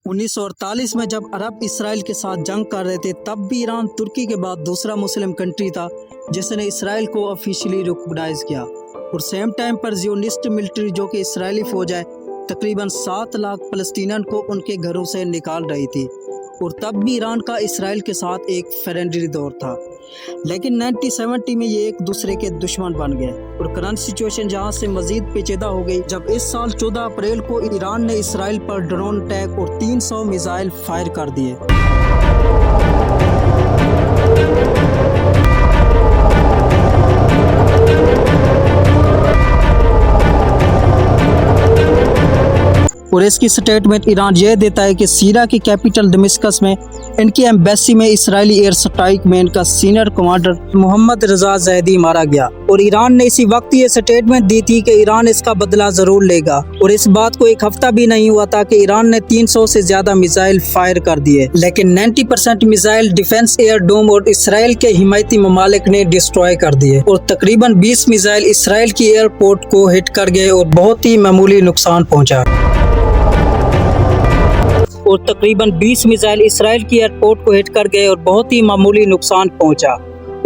1948 में जब अरब इसराइल के साथ जंग कर रहे थे, तब भी ईरान तुर्की के बाद दूसरा मुस्लिम कंट्री था जिसने इसराइल को ऑफिशियली रिकॉग्नाइज किया। और सेम टाइम पर जियोनिस्ट मिलिट्री जो कि इसराइली फौज है तकरीबन 7 लाख फलस्तीनियन को उनके घरों से निकाल रही थी। और तब भी ईरान का इसराइल के साथ एक फ्रेंडली दौर था, लेकिन 1970 में ये एक दूसरे के दुश्मन बन गए। और करंट सिचुएशन जहां से मजीद पेचीदा हो गई जब इस साल 14 अप्रैल को ईरान ने इसराइल पर ड्रोन अटैक और 300 मिसाइल फायर कर दिए। और इसकी स्टेटमेंट ईरान यह देता है कि सीरिया की कैपिटल दमिश्कस में इनकी एम्बेसी में इसराइली एयर स्ट्राइक में इनका सीनियर कमांडर मोहम्मद रजा ज़ैदी मारा गया। और ईरान ने इसी वक्त ये स्टेटमेंट दी थी कि ईरान इसका बदला जरूर लेगा। और इस बात को एक हफ्ता भी नहीं हुआ था कि ईरान ने 300 से ज्यादा मिसाइल फायर कर दिए, लेकिन 90% मिसाइल डिफेंस एयर डोम और इसराइल के हिमायती ममालिक ने डिस्ट्रॉय कर दिए। और तकरीबन 20 मिसाइल इसराइल की एयरपोर्ट को हिट कर गए और बहुत ही मामूली नुकसान पहुंचा। और तकरीबन 20 मिसाइल इसराइल की एयरपोर्ट को हिट कर गए और बहुत ही मामूली नुकसान पहुंचा।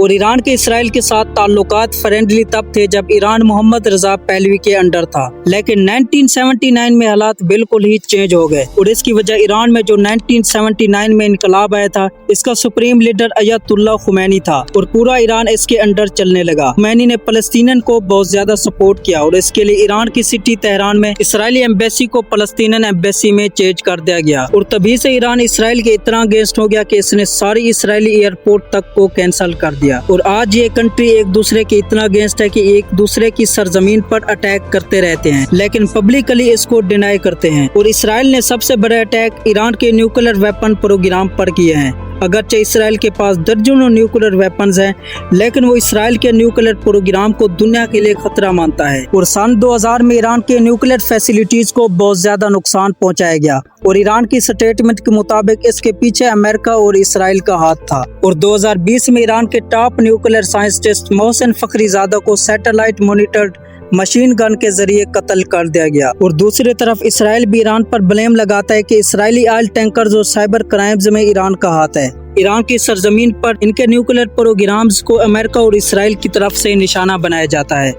और ईरान के इसराइल के साथ ताल्लुकात फ्रेंडली तब थे जब ईरान मोहम्मद रजा पहलवी के अंडर था, लेकिन 1979 में हालात बिल्कुल ही चेंज हो गए। और इसकी वजह ईरान में जो 1979 में इनकलाब आया था, इसका सुप्रीम लीडर अयतुल्ला खुमैनी था और पूरा ईरान इसके अंडर चलने लगा। खुमैनी ने फलस्तीनियन को बहुत ज्यादा सपोर्ट किया और इसके लिए ईरान की सिटी तेहरान में इसराइली एम्बेसी को फलस्तीनियन एम्बेसी में चेंज कर दिया गया। और तभी से ईरान इसराइल के इतना अगेंस्ट हो गया कि इसने सारी इसराइली एयरपोर्ट तक को कैंसिल कर दिया। और आज ये कंट्री एक दूसरे के इतना अगेंस्ट है कि एक दूसरे की सरजमीन पर अटैक करते रहते हैं, लेकिन पब्लिकली इसको डिनाई करते हैं। और इसराइल ने सबसे बड़ा अटैक ईरान के न्यूक्लियर वेपन प्रोग्राम पर किए हैं। अगरचे इसराइल के पास दर्जनों न्यूक्लियर वेपन्स हैं, लेकिन वो इसराइल के न्यूक्लियर प्रोग्राम को दुनिया के लिए खतरा मानता है। और सन 2000 में ईरान के न्यूक्लियर फैसिलिटीज को बहुत ज्यादा नुकसान पहुंचाया गया। और ईरान की स्टेटमेंट के मुताबिक इसके पीछे अमेरिका और इसराइल का हाथ था। और 2020 में ईरान के टॉप न्यूक्लियर साइंटिस्ट मोहसिन फखरीजादा को सैटेलाइट मॉनिटर्ड मशीन गन के जरिए कत्ल कर दिया गया। और दूसरी तरफ इसराइल भी ईरान पर ब्लेम लगाता है कि इसराइली ऑयल टैंकर्स और साइबर क्राइम्स में ईरान का हाथ है। ईरान की सरजमीन पर इनके न्यूक्लियर प्रोग्राम्स को अमेरिका और इसराइल की तरफ से निशाना बनाया जाता है।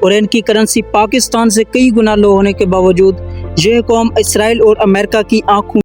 और इनकी करेंसी पाकिस्तान से कई गुना लो होने के बावजूद यह कौम इसराइल और अमेरिका की आंखों